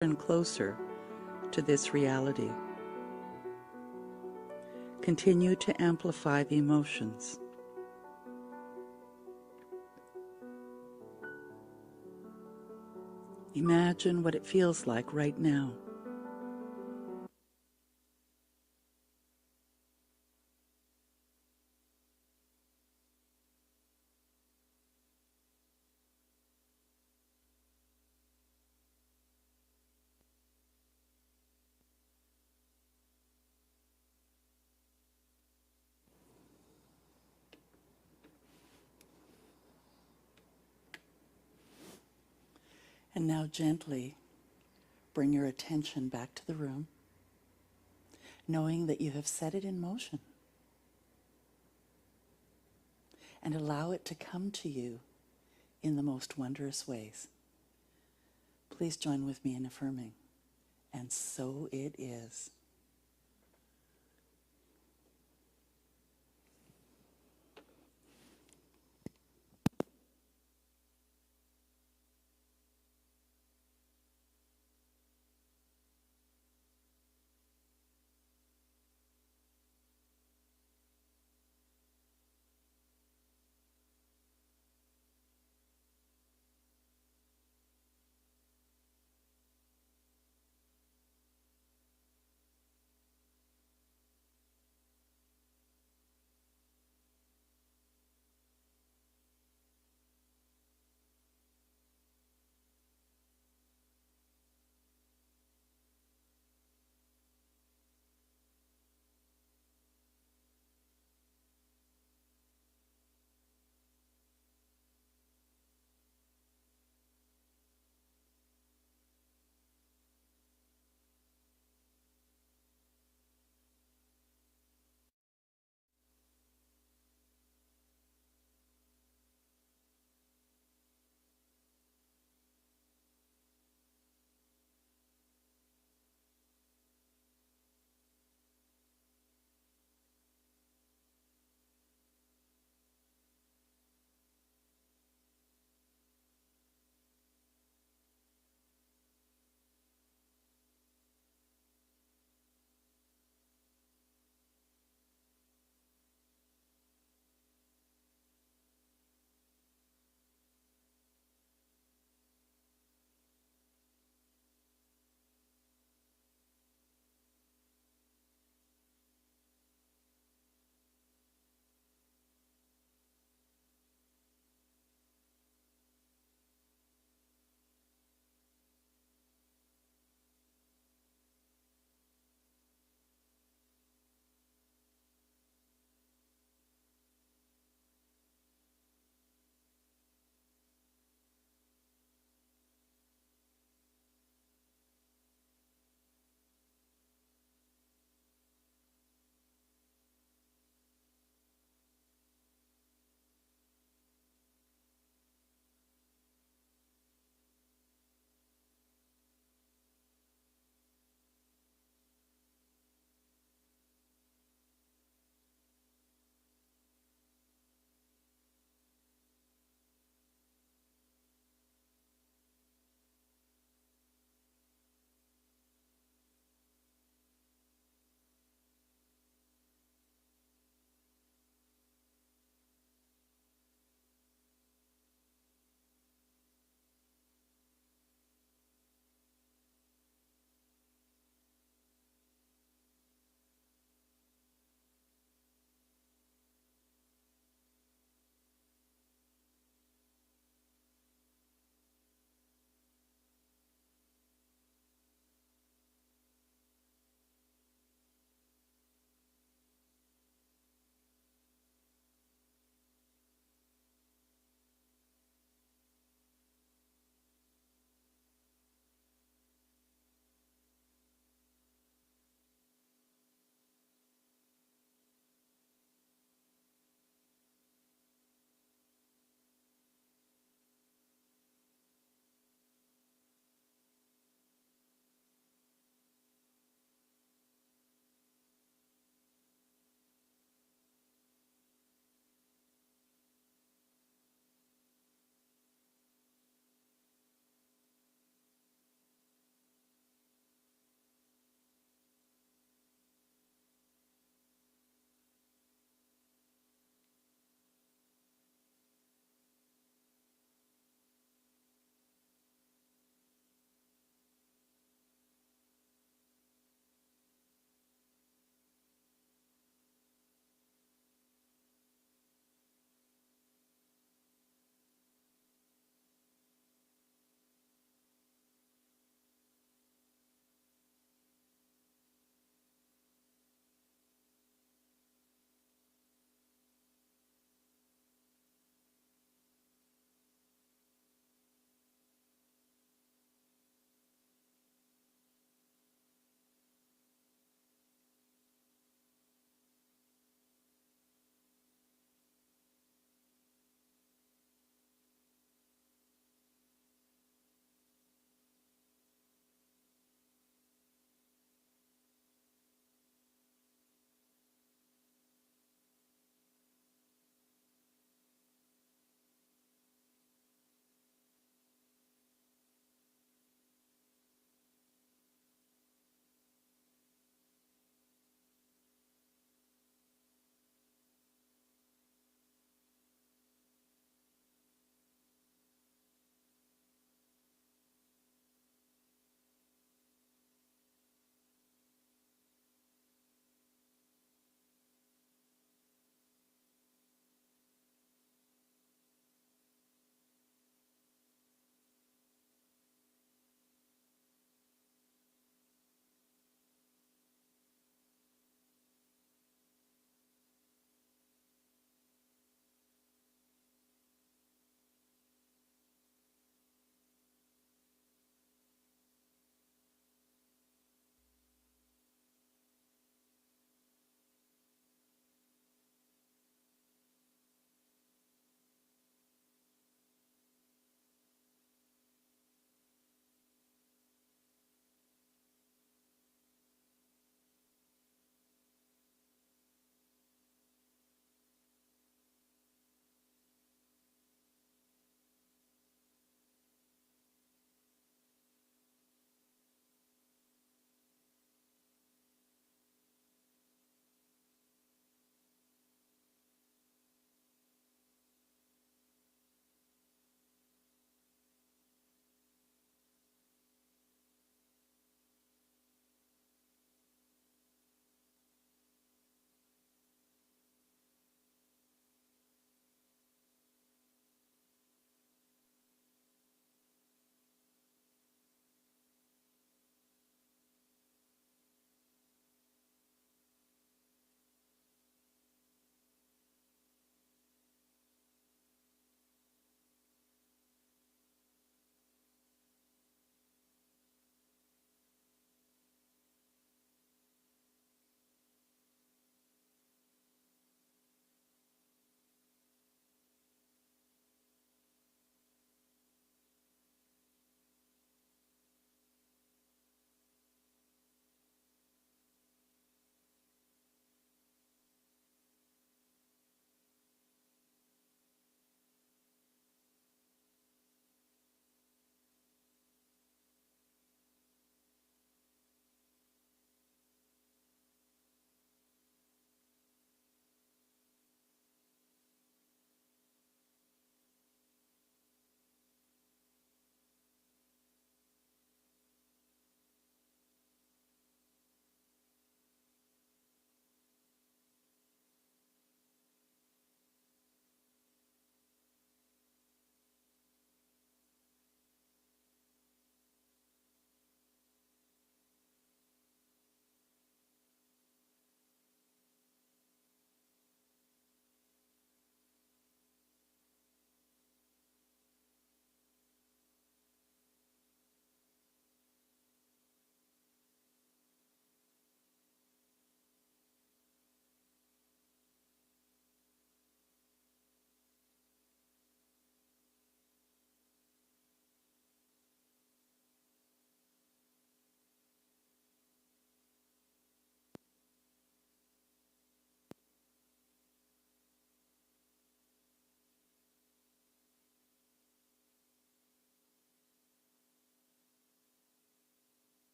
and closer to this reality. Continue to amplify the emotions. Imagine what it feels like right now. And now gently bring your attention back to the room, knowing that you have set it in motion. And allow it to come to you in the most wondrous ways. Please join with me in affirming. And so it is.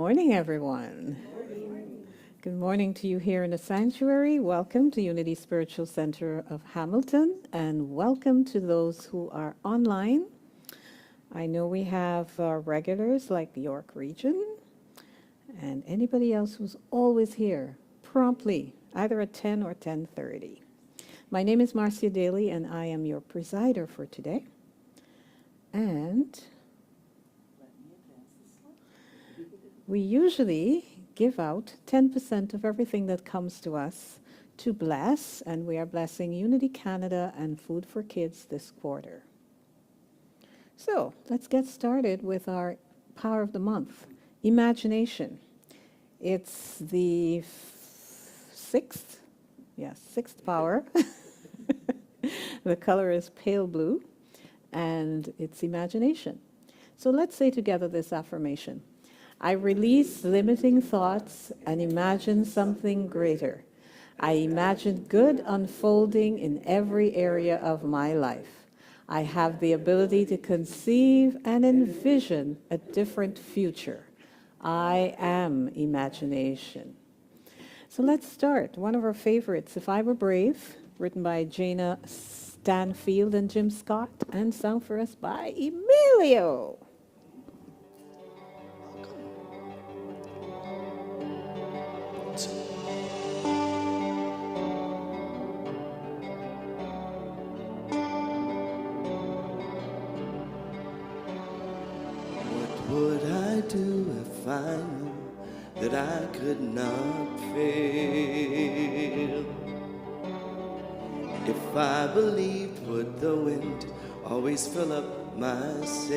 Morning, everyone. Good morning to you here in the sanctuary. Welcome to Unity Spiritual Center of Hamilton, and welcome to those who are online. I know we have regulars like the York Region and anybody else who's always here promptly, either at 10 or 10:30. My name is Marcia Daly, and I am your presider for today. And we usually give out 10% of everything that comes to us to bless, and we are blessing Unity Canada and Food for Kids this quarter. So let's get started with our Power of the Month, imagination. It's the sixth power. The color is pale blue, and it's imagination. So let's say together this affirmation. I release limiting thoughts and imagine something greater. I imagine good unfolding in every area of my life. I have the ability to conceive and envision a different future. I am imagination. So let's start. One of our favorites, If I Were Brave, written by Jana Stanfield and Jim Scott, and sung for us by Emilio. What would I do if I knew that I could not fail? If I believed, would the wind always fill up my sails?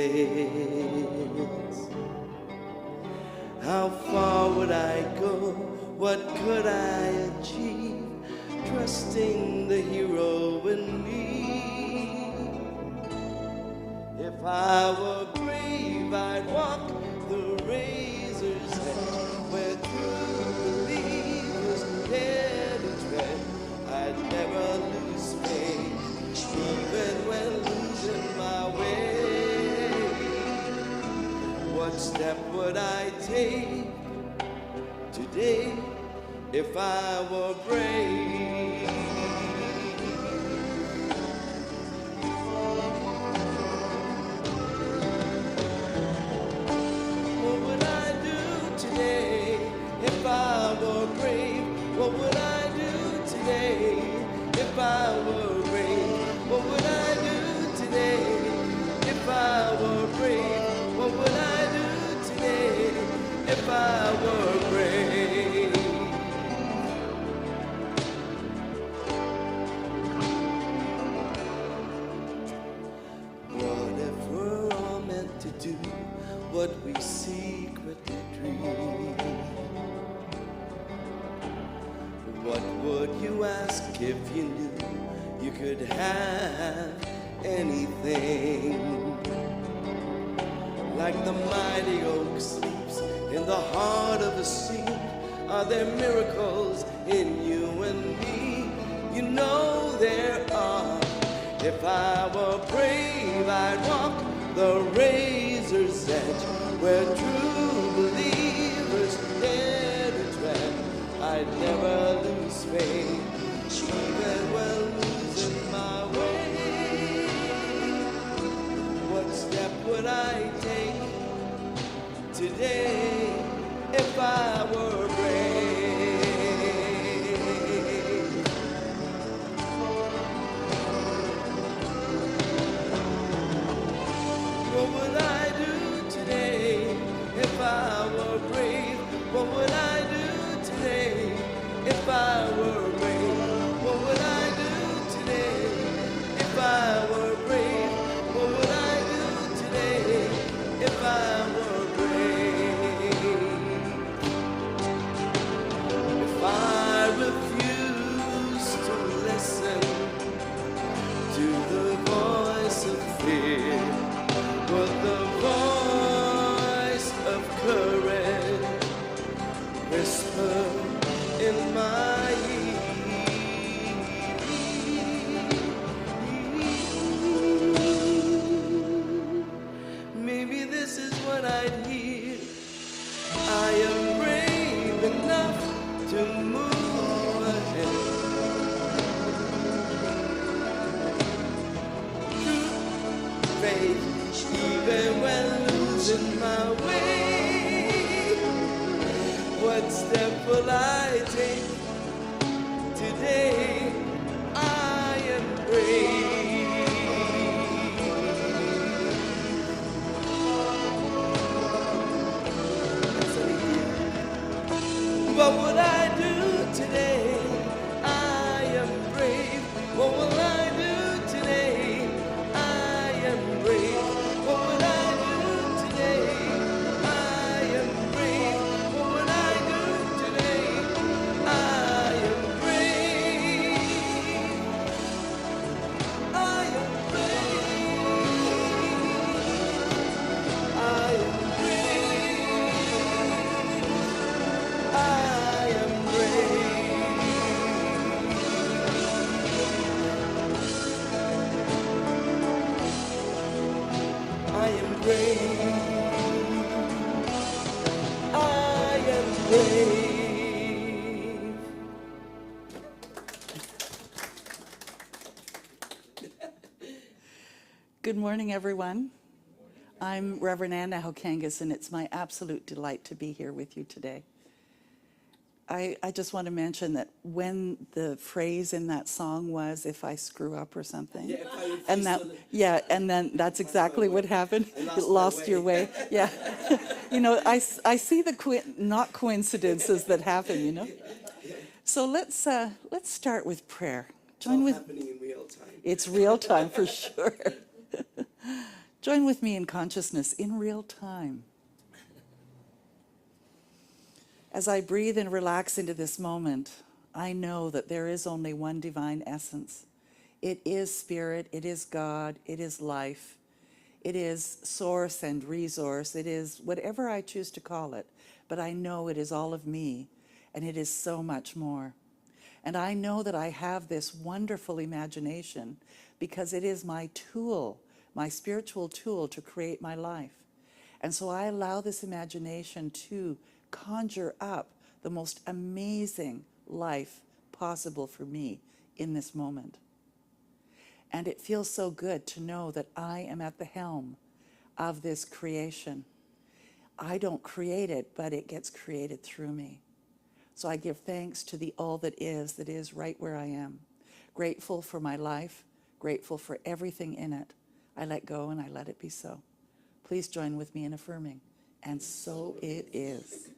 How far would I go? What could I achieve? Trusting the hero in me. If I were brave, I'd walk the razor's edge where true believers dare to tread. I'd never lose faith, even when losing my way. What step would I take today if I were brave? What would I do today if I were brave? What would I do today if I were brave? What would I do today if I were brave? What would I do today if I were brave? What if we're all meant to do what we secretly dream? What would you ask if you knew you could have anything? Like the mighty oak sleeps in the heart of the sea, are there miracles in you and me? You know there are. If I were brave, I'd walk the razor's edge where true believers dare to tread. I'd never lose faith, even when losing my way. What step would I take today if I were brave? What would I do today if I were brave? What would I do today if I were brave? What would I do today if I were brave? What would I do today if I were brave? to move ahead. Through faith, even when losing my way. What step will I take today? I am brave. What would I do today? I am brave. What will I do today? I am brave. What would I do today? I am brave. What would I do today? I am brave. I am brave. I am Good morning, everyone. I'm Reverend Anna Hokangas, and it's my absolute delight to be here with you today. I just want to mention that when the phrase in that song was, if I screw up or something, and then that's exactly what happened. It lost your way. Yeah. You know, I see the not coincidences that happen, you know. So let's start with prayer. Join with happening in real time. It's real time for sure. Join with me in consciousness in real time. As I breathe and relax into this moment, I know that there is only one divine essence. It is spirit, it is God, it is life, it is source and resource, it is whatever I choose to call it, but I know it is all of me, and it is so much more. And I know that I have this wonderful imagination because it is my tool, my spiritual tool to create my life. And so I allow this imagination to conjure up the most amazing life possible for me in this moment. And it feels so good to know that I am at the helm of this creation. I don't create it, but it gets created through me. So I give thanks to the all that is right where I am. Grateful for my life, grateful for everything in it. I let go and I let it be so. Please join with me in affirming. And so it is.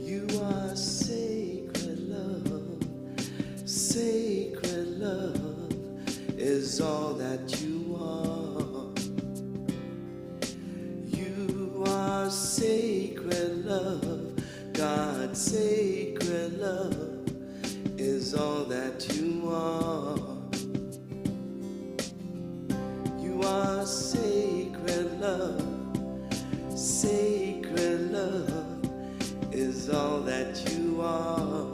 You are sacred love, sacred love is all that you are. You are sacred love, God's sacred love is all that you are. You are sacred love, sacred love is all that you are.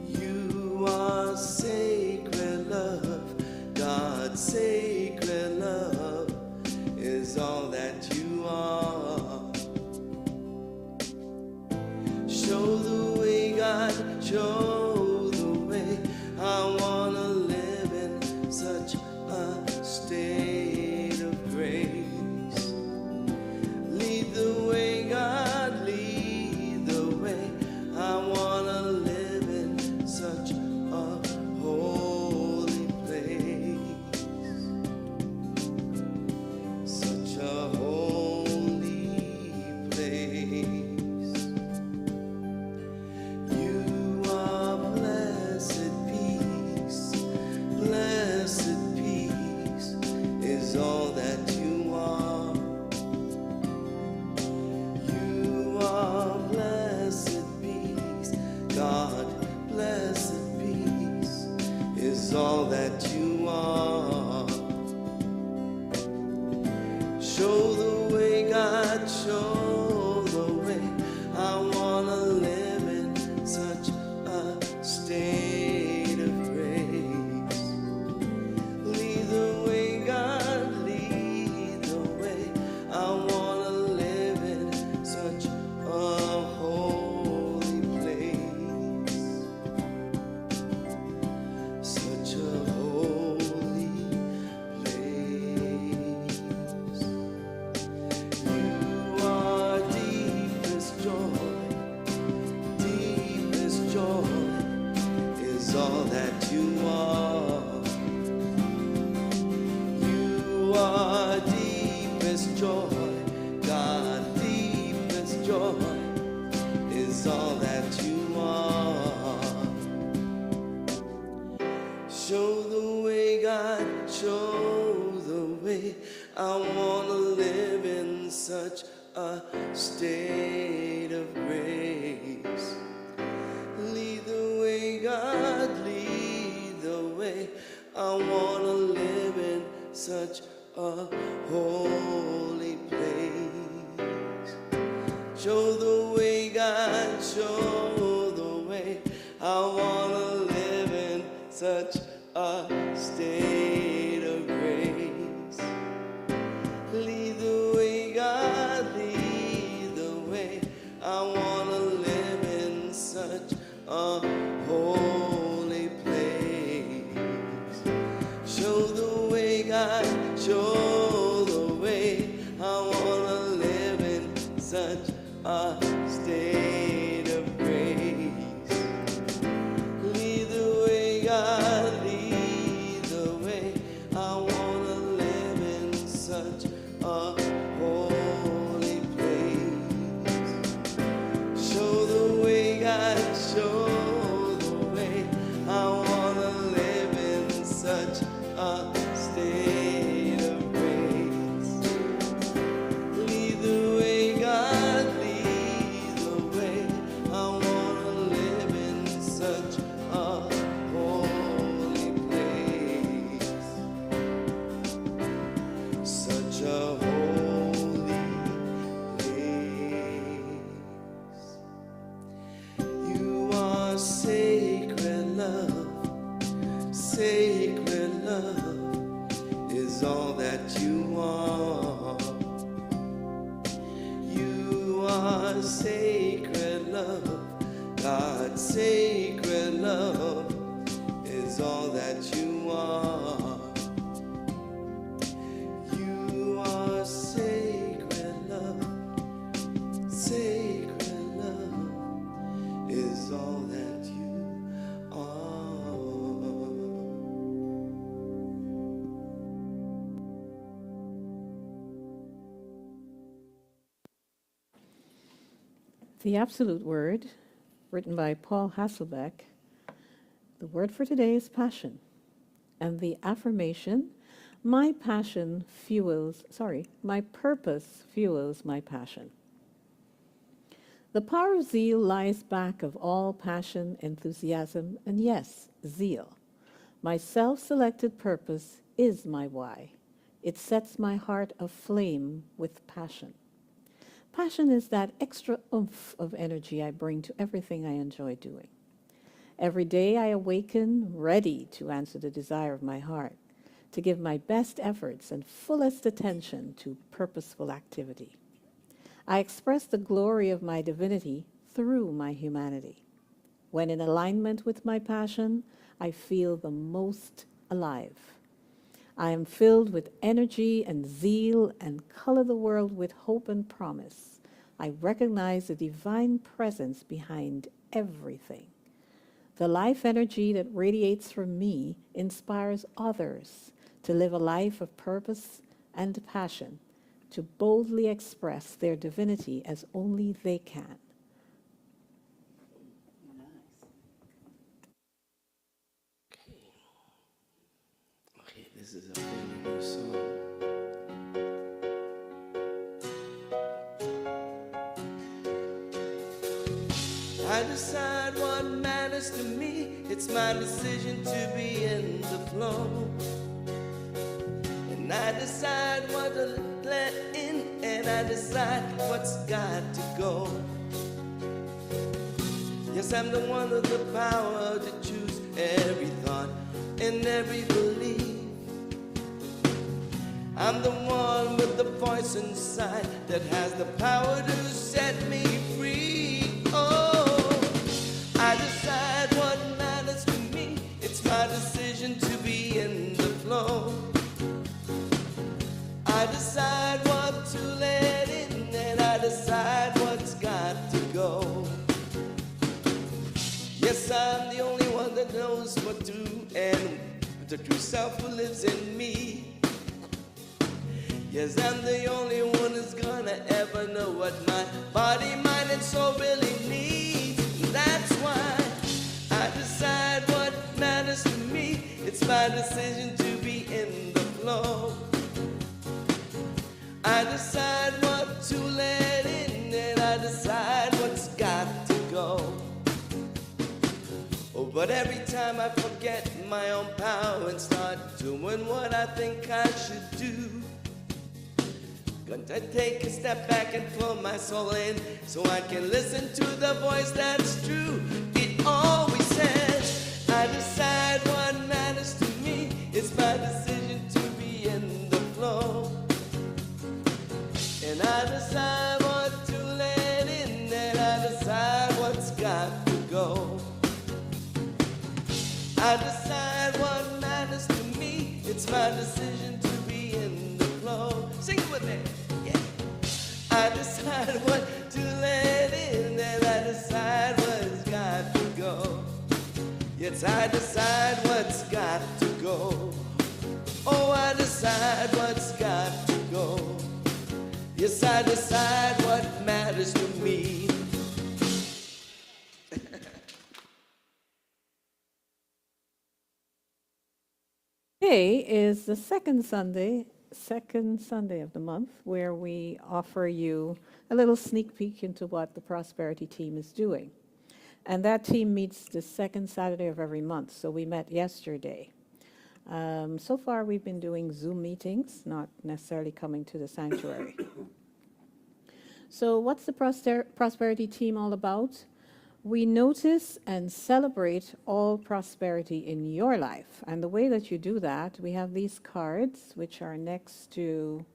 You are sacred love, God's sacred love is all that you are. Show the way, God, show the way. I want to live in such a state of grace. Lead the way, God, lead the way. I want to live in such a holy place. Such a holy place. You are show the way, God, show the way. I wanna live in such a state of grace. Lead the way, God, lead the way. I wanna live in such a holy place. Show the way, God, show the way. I wanna live in such a state of grace. Lead the way, God, lead the way. I wanna live in such a holy place. Show the way, God, show the way. I wanna live in such a state of grace. Lead the way, God, lead the way. I wanna live in such a holy place. Such a holy place. You are sacred love. Sacred love is all that you are. You are sacred love. God, sacred love is all that you are. You are sacred love. Sacred love is all that you are. The Absolute Word, written by Paul Hasselbeck. The word for today is passion. And the affirmation, my purpose fuels my passion. The power of zeal lies back of all passion, enthusiasm, and yes, zeal. My self-selected purpose is my why. It sets my heart aflame with passion. Passion is that extra oomph of energy I bring to everything I enjoy doing. Every day I awaken ready to answer the desire of my heart, to give my best efforts and fullest attention to purposeful activity. I express the glory of my divinity through my humanity. When in alignment with my passion, I feel the most alive. I am filled with energy and zeal and color the world with hope and promise. I recognize the divine presence behind everything. The life energy that radiates from me inspires others to live a life of purpose and passion, to boldly express their divinity as only they can. Okay, this is a brand new song. I decide what matters to me. It's my decision to be in the flow. And I decide what to let in, and I decide what's got to go. Yes, I'm the one with the power to choose every thought and every belief. I'm the one with the voice inside that has the power to set me free. Oh, I decide what matters to me. It's my decision to be in the flow. I decide what to let in, and I decide what's got to go. Yes, I'm the only one that knows what to do, and the true self who lives in me. Yes, I'm the only one who's gonna ever know what my body, mind, and soul really needs. And that's why I decide what matters to me. It's my decision to be in the flow. I decide what to let in, and I decide what's got to go. Oh, but every time I forget my own power and start doing what I think I should do, Gonna take a step back and pull my soul in so I can listen to the voice that's true. It always says, I decide what matters to me. It's my decision to be in the flow. And I decide what to let in, and I decide what's got to go. I decide what matters to me. It's my decision to be in the flow. Sing it with me. Yeah. I decide what to let in, and I decide what's got to go. Yes, I decide what's got to go. Oh, I decide what's got to go. Yes, I decide what matters to me. Today is the second Sunday of the month, where we offer you a little sneak peek into what the Prosperity team is doing. And that team meets the second Saturday of every month, so we met yesterday. So far, we've been doing Zoom meetings, not necessarily coming to the sanctuary. So what's the Prosperity team all about? We notice and celebrate all prosperity in your life. And the way that you do that, we have these cards, which are next to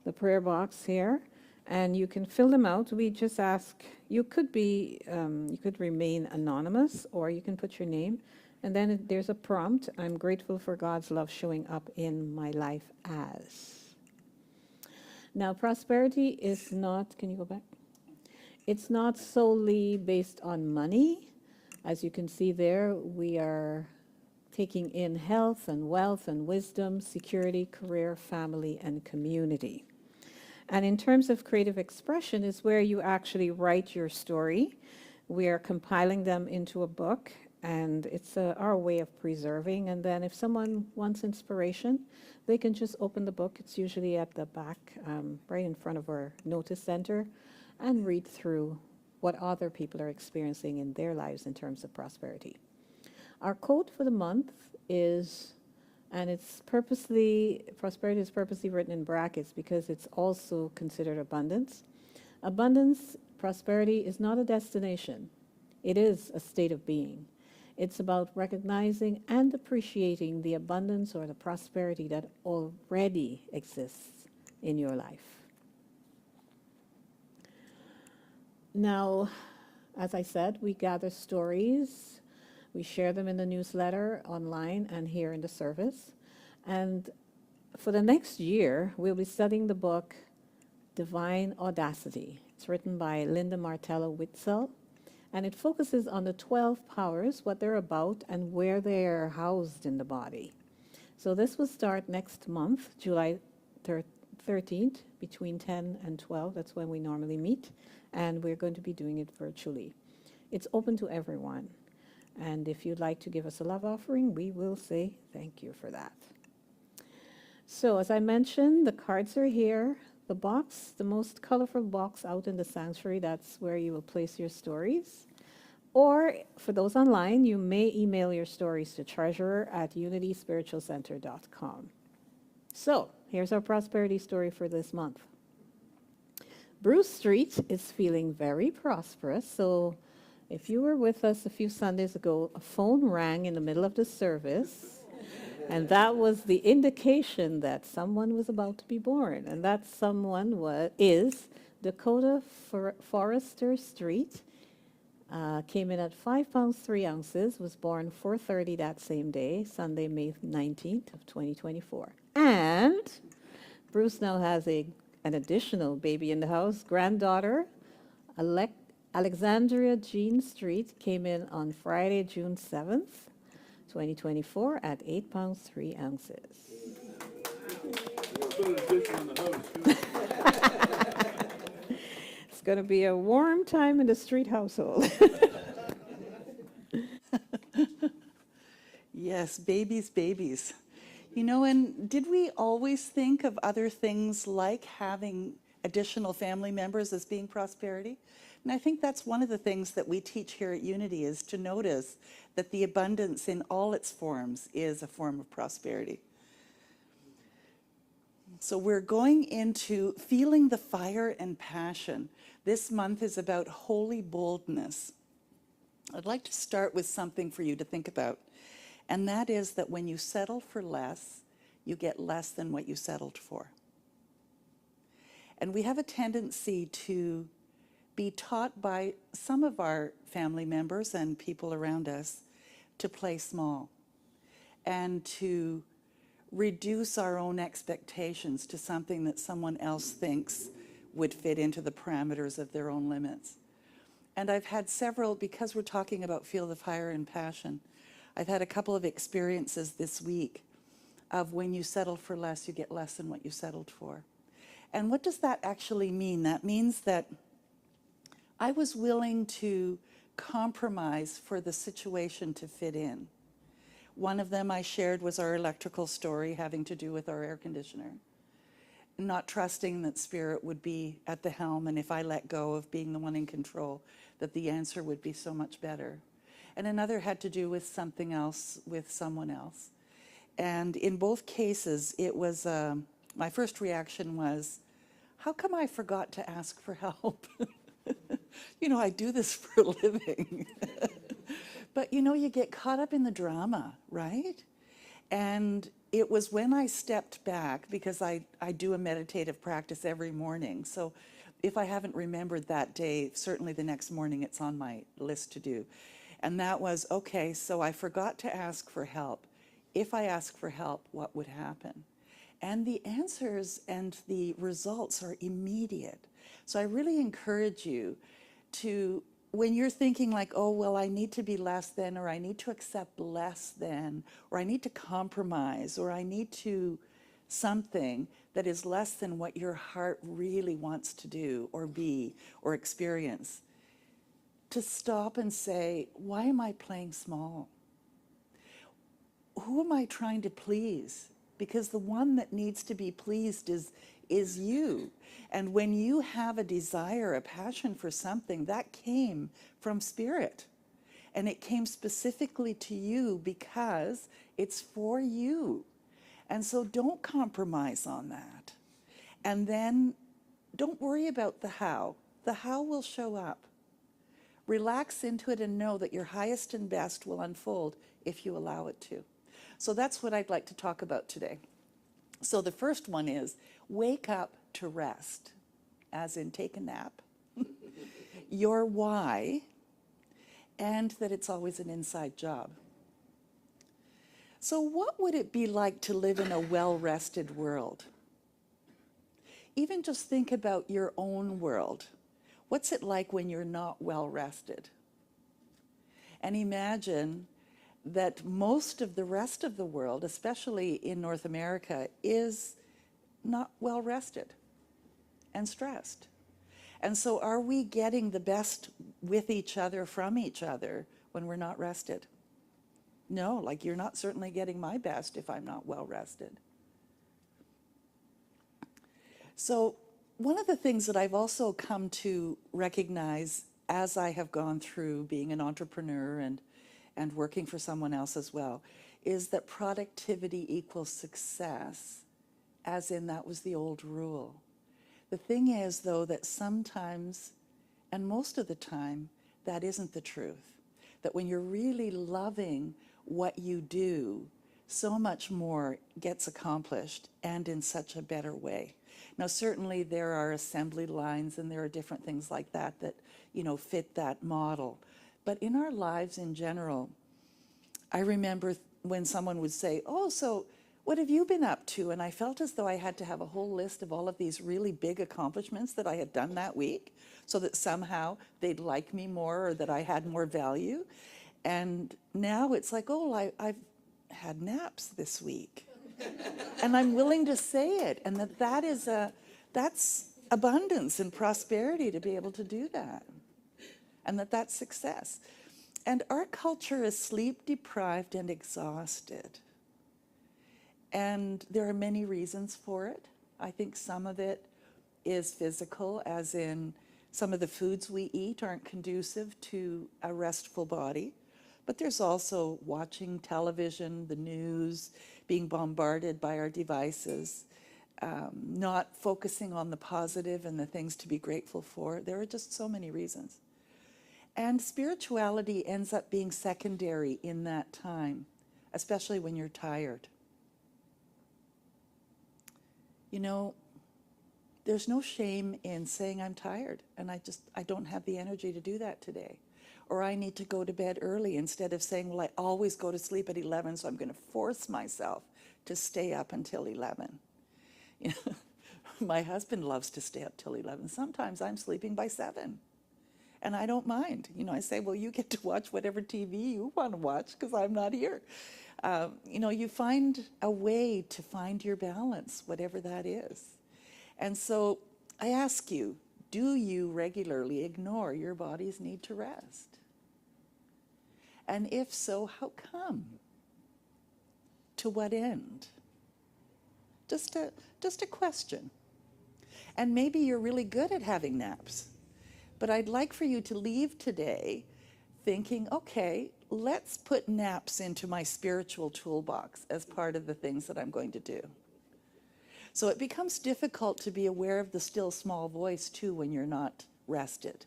the prayer box here, and you can fill them out. We just ask, you could remain anonymous, or you can put your name. And then there's a prompt, I'm grateful for God's love showing up in my life as. Now, prosperity is not, can you go back? It's not solely based on money. As you can see there, we are taking in health and wealth and wisdom, security, career, family, and community. And in terms of creative expression is where you actually write your story. We are compiling them into a book, and it's our way of preserving. And then if someone wants inspiration, they can just open the book. It's usually at the back, right in front of our notice center, and read through what other people are experiencing in their lives in terms of prosperity. Our quote for the month is, and it's prosperity is purposely written in brackets because it's also considered abundance. Abundance, prosperity is not a destination. It is a state of being. It's about recognizing and appreciating the abundance or the prosperity that already exists in your life. Now, as I said, we gather stories, we share them in the newsletter, online, and here in the service. And for the next year, we'll be studying the book Divine Audacity. It's written by Linda Martello Witzel, and it focuses on the 12 powers, what they're about, and where they are housed in the body. So this will start next month, July 13th, between 10 and 12. That's when we normally meet. And we're going to be doing it virtually. It's open to everyone. And if you'd like to give us a love offering, we will say thank you for that. So as I mentioned, the cards are here. The box, the most colorful box out in the sanctuary, that's where you will place your stories. Or for those online, you may email your stories to treasurer@unityspiritualcenter.com. So here's our prosperity story for this month. Bruce Street is feeling very prosperous. So if you were with us a few Sundays ago, a phone rang in the middle of the service, and that was the indication that someone was about to be born. And that someone is Dakota Forrester Street. Came in at 5 pounds 3 ounces, was born 4:30 that same day, Sunday, May 19th of 2024. And Bruce now has an additional baby in the house. Granddaughter, Alexandria Jean Street, came in on Friday, June 7th, 2024 at 8 pounds 3 ounces. It's going to be a warm time in the Street household. Yes, babies. You know, and did we always think of other things like having additional family members as being prosperity? And I think that's one of the things that we teach here at Unity, is to notice that the abundance in all its forms is a form of prosperity. So we're going into feeling the fire and passion. This month is about holy boldness. I'd like to start with something for you to think about, and that is that when you settle for less, you get less than what you settled for. And we have a tendency to be taught by some of our family members and people around us to play small and to reduce our own expectations to something that someone else thinks would fit into the parameters of their own limits. And I've had several, because we're talking about feel the fire and passion, I've had a couple of experiences this week of when you settle for less, you get less than what you settled for. And what does that actually mean? That means that I was willing to compromise for the situation to fit in. One of them I shared was our electrical story having to do with our air conditioner. Not trusting that Spirit would be at the helm, and if I let go of being the one in control, that the answer would be so much better. And another had to do with something else, with someone else. And in both cases, it was, my first reaction was, how come I forgot to ask for help? You know, I do this for a living. But you know, you get caught up in the drama, right? And it was when I stepped back, because I do a meditative practice every morning. So if I haven't remembered that day, certainly the next morning it's on my list to do. And that was, okay, so I forgot to ask for help. If I ask for help, what would happen? And the answers and the results are immediate. So I really encourage you to, when you're thinking like, oh, well, I need to be less than, or I need to accept less than, or I need to compromise, or I need to something that is less than what your heart really wants to do or be or experience, to stop and say, why am I playing small? Who am I trying to please? Because the one that needs to be pleased is you. And when you have a desire, a passion for something, that came from Spirit. And it came specifically to you because it's for you. And so don't compromise on that. And then don't worry about the how. The how will show up. Relax into it and know that your highest and best will unfold if you allow it to. So that's what I'd like to talk about today. So the first one is wake up to rest, as in take a nap, your why, and that it's always an inside job. So what would it be like to live in a well-rested world? Even just think about your own world. What's it like when you're not well-rested? And imagine that most of the rest of the world, especially in North America, is not well rested and stressed. And so are we getting the best with each other from each other when we're not rested? No, like you're not certainly getting my best if I'm not well rested. So one of the things that I've also come to recognize as I have gone through being an entrepreneur and working for someone else as well, is that productivity equals success, as in that was the old rule. The thing is, though, that sometimes, and most of the time, that isn't the truth. That when you're really loving what you do, so much more gets accomplished and in such a better way. Now, certainly there are assembly lines and there are different things like that that, you know, fit that model. But in our lives in general, I remember when someone would say, oh, so what have you been up to? And I felt as though I had to have a whole list of all of these really big accomplishments that I had done that week so that somehow they'd like me more or that I had more value. And now it's like, oh, I've had naps this week. And I'm willing to say it. And that's abundance and prosperity to be able to do that. And that's success. And our culture is sleep deprived and exhausted. And there are many reasons for it. I think some of it is physical, as in some of the foods we eat aren't conducive to a restful body. But there's also watching television, the news, being bombarded by our devices, not focusing on the positive and the things to be grateful for. There are just so many reasons. And spirituality ends up being secondary in that time, especially when you're tired. You know, there's no shame in saying I'm tired and I don't have the energy to do that today. Or I need to go to bed early instead of saying, well, I always go to sleep at 11, so I'm going to force myself to stay up until 11. You know, my husband loves to stay up till 11. Sometimes I'm sleeping by 7. And I don't mind. You know, I say, well, you get to watch whatever TV you want to watch because I'm not here. You know, you find a way to find your balance, whatever that is. And so I ask you, do you regularly ignore your body's need to rest? And if so, how come? To what end? Just a question. And maybe you're really good at having naps. But I'd like for you to leave today thinking, okay, let's put naps into my spiritual toolbox as part of the things that I'm going to do. So it becomes difficult to be aware of the still small voice too when you're not rested.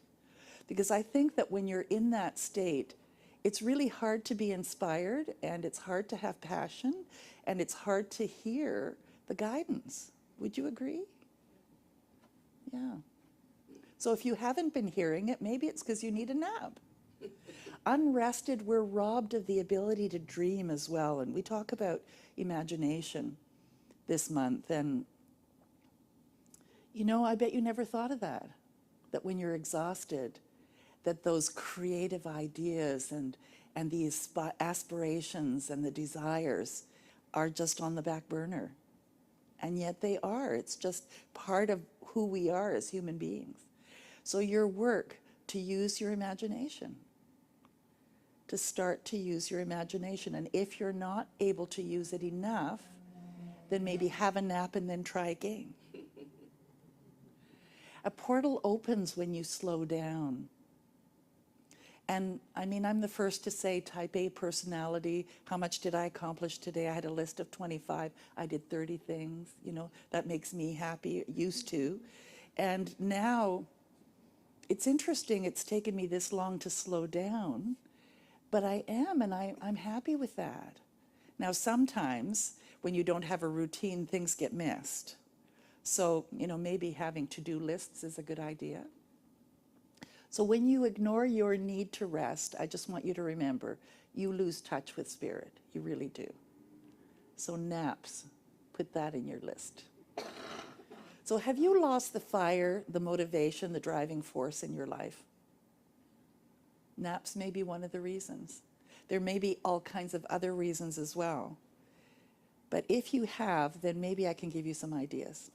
Because I think that when you're in that state, it's really hard to be inspired and it's hard to have passion and it's hard to hear the guidance. Would you agree? Yeah. So if you haven't been hearing it, maybe it's because you need a nap. Unrested, we're robbed of the ability to dream as well. And we talk about imagination this month. And, you know, I bet you never thought of that. That when you're exhausted, that those creative ideas and these aspirations and the desires are just on the back burner. And yet they are. It's just part of who we are as human beings. So your work to use your imagination, to start to use your imagination. And if you're not able to use it enough, then maybe have a nap and then try again. A portal opens when you slow down. And I mean, I'm the first to say type A personality. How much did I accomplish today? I had a list of 25. I did 30 things. You know, that makes me happy, used to. And now, it's interesting, it's taken me this long to slow down, but I am, and I'm happy with that. Now, sometimes when you don't have a routine, things get missed. So, you know, maybe having to-do lists is a good idea. So when you ignore your need to rest, I just want you to remember, you lose touch with spirit. You really do. So naps, put that in your list. So have you lost the fire, the motivation, the driving force in your life? Naps may be one of the reasons. There may be all kinds of other reasons as well. But if you have, then maybe I can give you some ideas.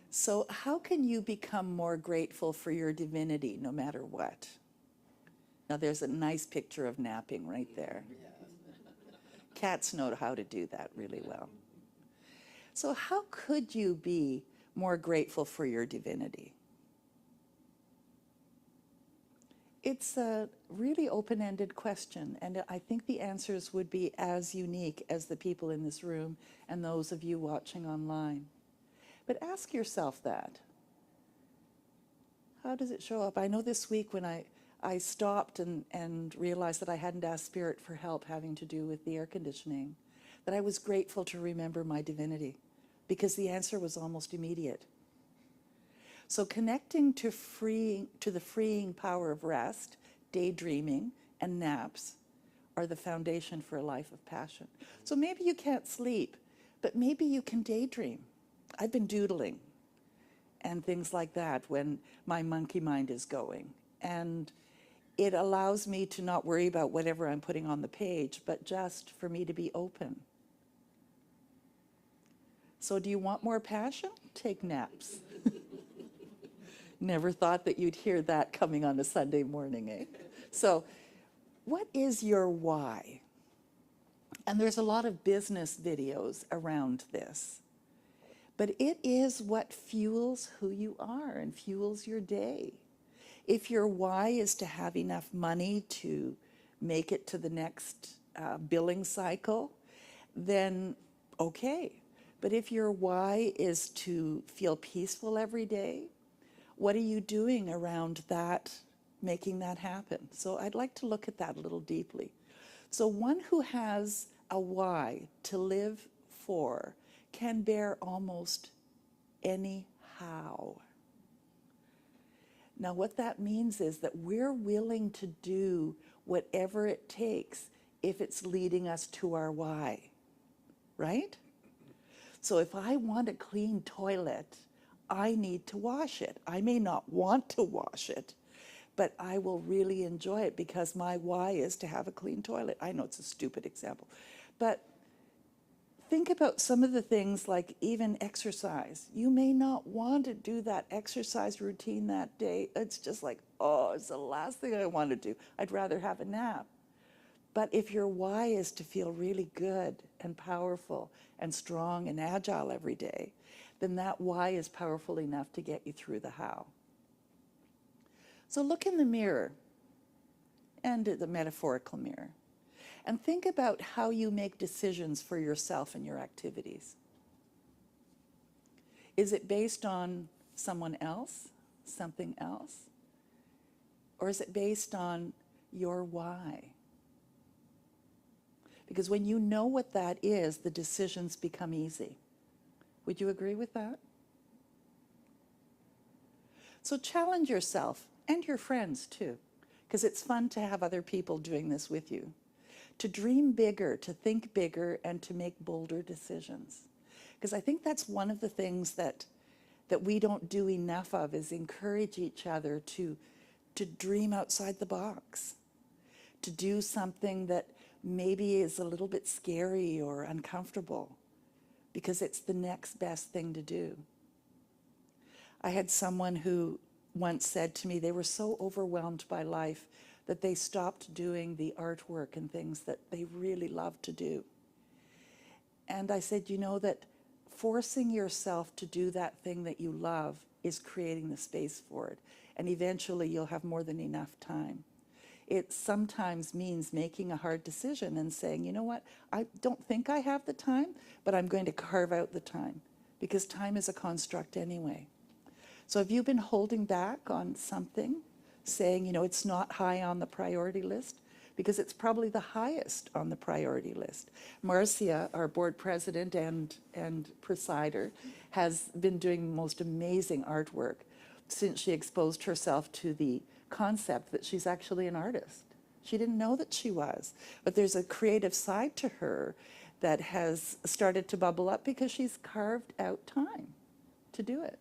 So how can you become more grateful for your divinity no matter what? Now there's a nice picture of napping right there. Cats know how to do that really well. So how could you be more grateful for your divinity? It's a really open-ended question, and I think the answers would be as unique as the people in this room and those of you watching online. But ask yourself that. How does it show up? I know this week when I stopped and realized that I hadn't asked Spirit for help having to do with the air conditioning, that I was grateful to remember my divinity because the answer was almost immediate. So connecting to the freeing power of rest, daydreaming, and naps are the foundation for a life of passion. So maybe you can't sleep, but maybe you can daydream. I've been doodling and things like that when my monkey mind is going. And it allows me to not worry about whatever I'm putting on the page, but just for me to be open. So do you want more passion? Take naps. Never thought that you'd hear that coming on a Sunday morning, eh? So what is your why? And there's a lot of business videos around this. But it is what fuels who you are and fuels your day. If your why is to have enough money to make it to the next billing cycle, then okay. But if your why is to feel peaceful every day, what are you doing around that, making that happen? So I'd like to look at that a little deeply. So one who has a why to live for can bear almost any how. Now, what that means is that we're willing to do whatever it takes if it's leading us to our why, right? So if I want a clean toilet, I need to wash it. I may not want to wash it, but I will really enjoy it because my why is to have a clean toilet. I know it's a stupid example, but think about some of the things like even exercise. You may not want to do that exercise routine that day. It's just like, oh, it's the last thing I want to do. I'd rather have a nap. But if your why is to feel really good and powerful and strong and agile every day, then that why is powerful enough to get you through the how. So look in the mirror, and the metaphorical mirror, and think about how you make decisions for yourself and your activities. Is it based on someone else, something else? Or is it based on your why? Because when you know what that is, the decisions become easy. Would you agree with that? So challenge yourself and your friends too, because it's fun to have other people doing this with you. To dream bigger, to think bigger, and to make bolder decisions. Because I think that's one of the things that we don't do enough of, is encourage each other to dream outside the box, to do something that maybe is a little bit scary or uncomfortable, because it's the next best thing to do. I had someone who once said to me they were so overwhelmed by life that they stopped doing the artwork and things that they really loved to do. And I said, you know that forcing yourself to do that thing that you love is creating the space for it. And eventually you'll have more than enough time. It sometimes means making a hard decision and saying, you know what, I don't think I have the time, but I'm going to carve out the time, because time is a construct anyway. So have you been holding back on something, saying, you know, it's not high on the priority list? Because it's probably the highest on the priority list. Marcia, our board president and presider, has been doing the most amazing artwork since she exposed herself to the concept that she's actually an artist. She didn't know that she was, but there's a creative side to her that has started to bubble up because she's carved out time to do it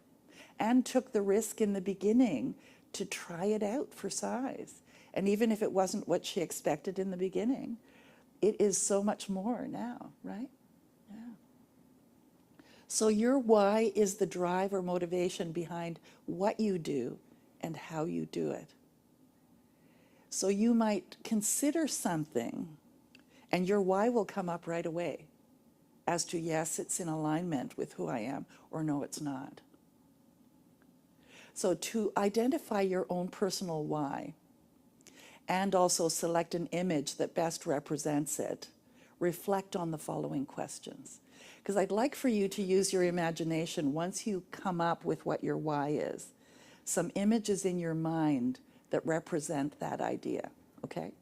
and took the risk in the beginning to try it out for size. And even if it wasn't what she expected in the beginning, it is so much more now, right? Yeah. So your why is the drive or motivation behind what you do and how you do it. So you might consider something and your why will come up right away as to, yes, it's in alignment with who I am, or no, it's not. So to identify your own personal why, and also select an image that best represents it, reflect on the following questions. Because I'd like for you to use your imagination once you come up with what your why is. Some images in your mind that represent that idea, okay?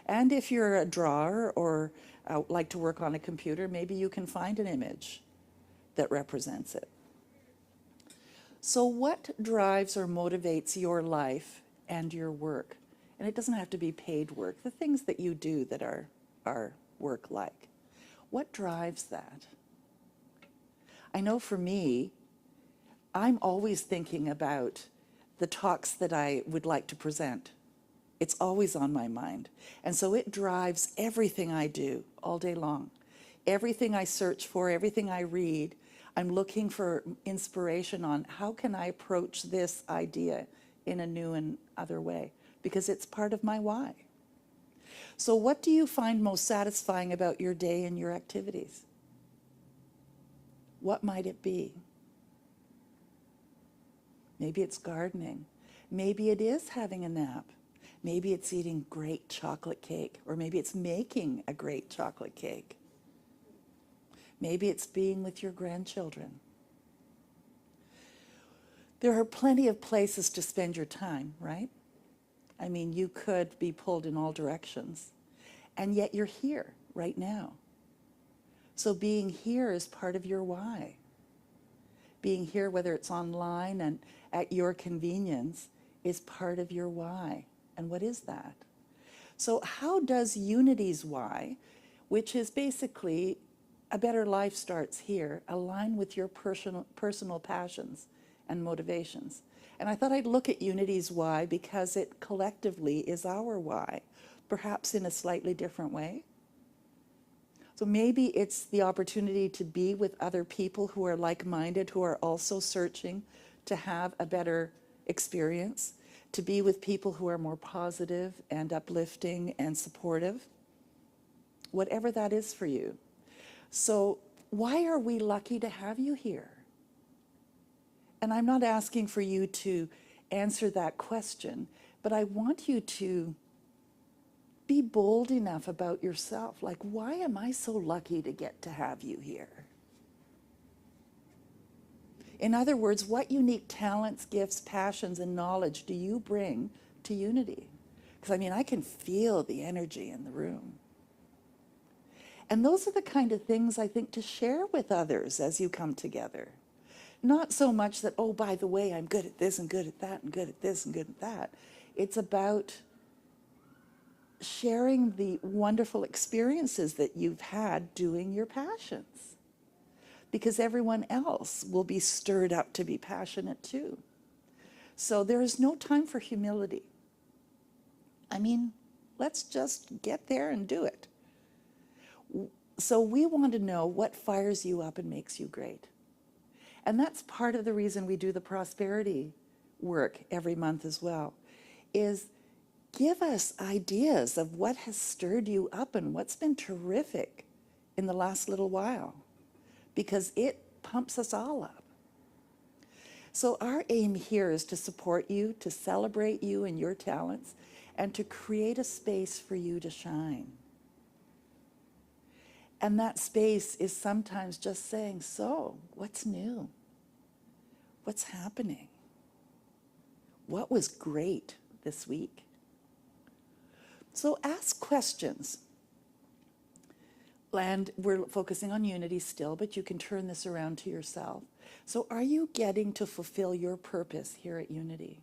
And if you're a drawer or like to work on a computer, maybe you can find an image that represents it. So what drives or motivates your life and your work? And it doesn't have to be paid work, the things that you do that are work-like. What drives that? I know for me, I'm always thinking about the talks that I would like to present. It's always on my mind. And so it drives everything I do all day long. Everything I search for, everything I read, I'm looking for inspiration on how can I approach this idea in a new and other way, because it's part of my why. So what do you find most satisfying about your day and your activities? What might it be? Maybe it's gardening. Maybe it is having a nap. Maybe it's eating great chocolate cake, or maybe it's making a great chocolate cake. Maybe it's being with your grandchildren. There are plenty of places to spend your time, right? I mean, you could be pulled in all directions, and yet you're here right now. So being here is part of your why. Being here, whether it's online and at your convenience, is part of your why. And what is that? So how does Unity's why, which is basically a better life starts here, align with your personal passions and motivations? And I thought I'd look at Unity's why because it collectively is our why, perhaps in a slightly different way. So maybe it's the opportunity to be with other people who are like-minded, who are also searching to have a better experience, to be with people who are more positive and uplifting and supportive, whatever that is for you. So why are we lucky to have you here? And I'm not asking for you to answer that question, but I want you to be bold enough about yourself. Like, why am I so lucky to get to have you here? In other words, what unique talents, gifts, passions, and knowledge do you bring to Unity? Because I mean, I can feel the energy in the room. And those are the kind of things I think to share with others as you come together. Not so much that, oh, by the way, I'm good at this and good at that and good at this and good at that. It's about sharing the wonderful experiences that you've had doing your passions. Because everyone else will be stirred up to be passionate too. So there is no time for humility. I mean, let's just get there and do it. So we want to know what fires you up and makes you great. And that's part of the reason we do the prosperity work every month as well, is give us ideas of what has stirred you up and what's been terrific in the last little while, because it pumps us all up. So our aim here is to support you, to celebrate you and your talents, and to create a space for you to shine. And that space is sometimes just saying, so, what's new? What's happening? What was great this week? So ask questions. And we're focusing on Unity still, but you can turn this around to yourself. So are you getting to fulfill your purpose here at Unity?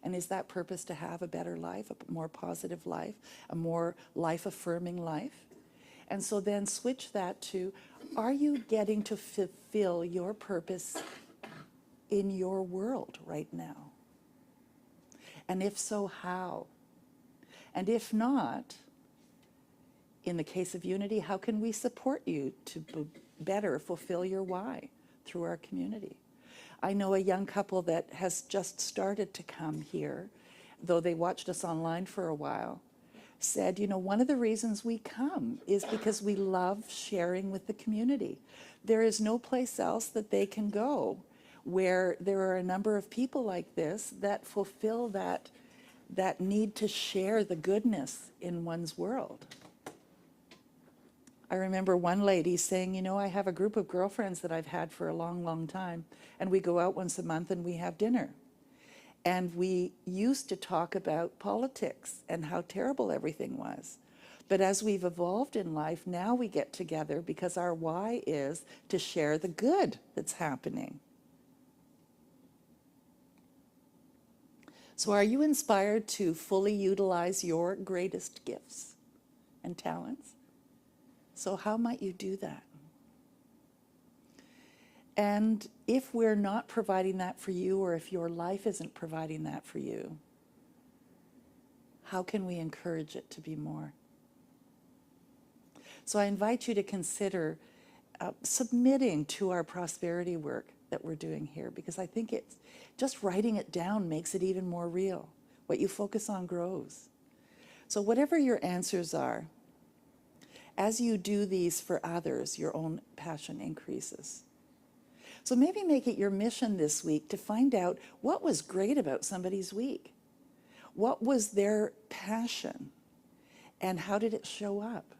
And is that purpose to have a better life, a more positive life, a more life-affirming life? And so then switch that to, are you getting to fulfill your purpose in your world right now? And if so, how? And if not, in the case of Unity, how can we support you to better fulfill your why through our community? I know a young couple that has just started to come here, though they watched us online for a while, said, you know, one of the reasons we come is because we love sharing with the community. There is no place else that they can go where there are a number of people like this that fulfill that need to share the goodness in one's world. I remember one lady saying, you know, I have a group of girlfriends that I've had for a long, long time, and we go out once a month and we have dinner. And we used to talk about politics and how terrible everything was. But as we've evolved in life, now we get together because our why is to share the good that's happening. So are you inspired to fully utilize your greatest gifts and talents? So how might you do that? And if we're not providing that for you, or if your life isn't providing that for you, how can we encourage it to be more? So I invite you to consider submitting to our prosperity work that we're doing here, because I think it's just writing it down makes it even more real. What you focus on grows. So whatever your answers are, as you do these for others, your own passion increases. So maybe make it your mission this week to find out what was great about somebody's week. What was their passion? And how did it show up?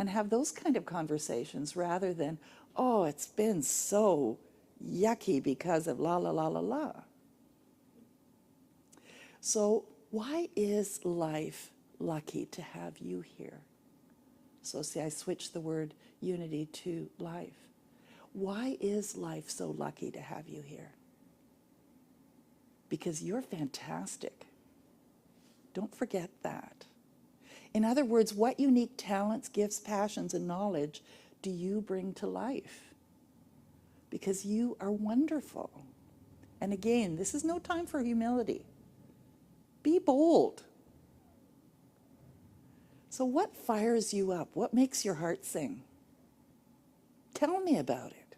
and have those kind of conversations rather than, oh, it's been so yucky because of la la la la la. So why is life lucky to have you here? So see, I switched the word unity to life. Why is life so lucky to have you here? Because you're fantastic. Don't forget that. In other words, what unique talents, gifts, passions, and knowledge do you bring to life? Because you are wonderful. And again, this is no time for humility. Be bold. So what fires you up? What makes your heart sing? Tell me about it.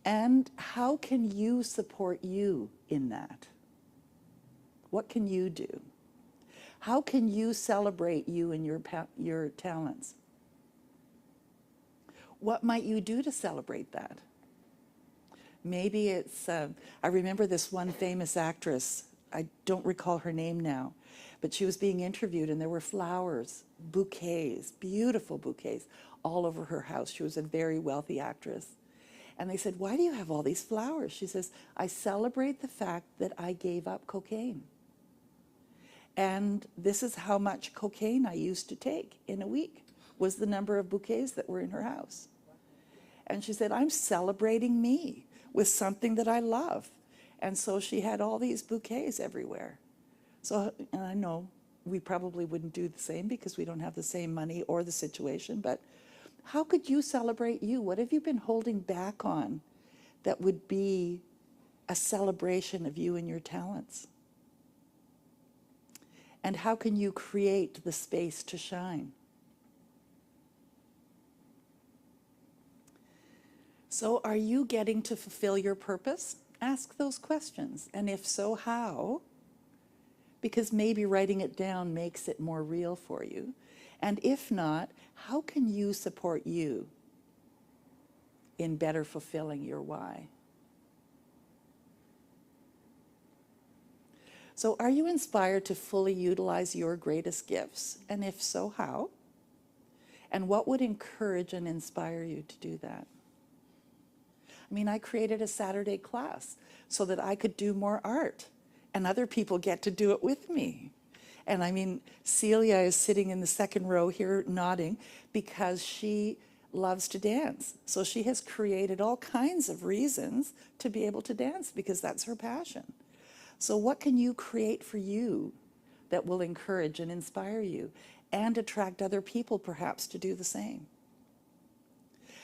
And how can you support you in that? What can you do? How can you celebrate you and your talents? What might you do to celebrate that? Maybe it's, I remember this one famous actress, I don't recall her name now, but she was being interviewed and there were flowers, bouquets, beautiful bouquets all over her house. She was a very wealthy actress. And they said, why do you have all these flowers? She says, I celebrate the fact that I gave up cocaine. And this is how much cocaine I used to take in a week, was the number of bouquets that were in her house. And she said, I'm celebrating me with something that I love. And so she had all these bouquets everywhere. So, and I know we probably wouldn't do the same because we don't have the same money or the situation, but how could you celebrate you? What have you been holding back on that would be a celebration of you and your talents? And how can you create the space to shine? So are you getting to fulfill your purpose? Ask those questions. And if so, how? Because maybe writing it down makes it more real for you. And if not, how can you support you in better fulfilling your why? So are you inspired to fully utilize your greatest gifts? And if so, how? And what would encourage and inspire you to do that? I mean, I created a Saturday class so that I could do more art and other people get to do it with me. And I mean, Celia is sitting in the second row here nodding because she loves to dance. So she has created all kinds of reasons to be able to dance because that's her passion. So what can you create for you that will encourage and inspire you and attract other people perhaps to do the same?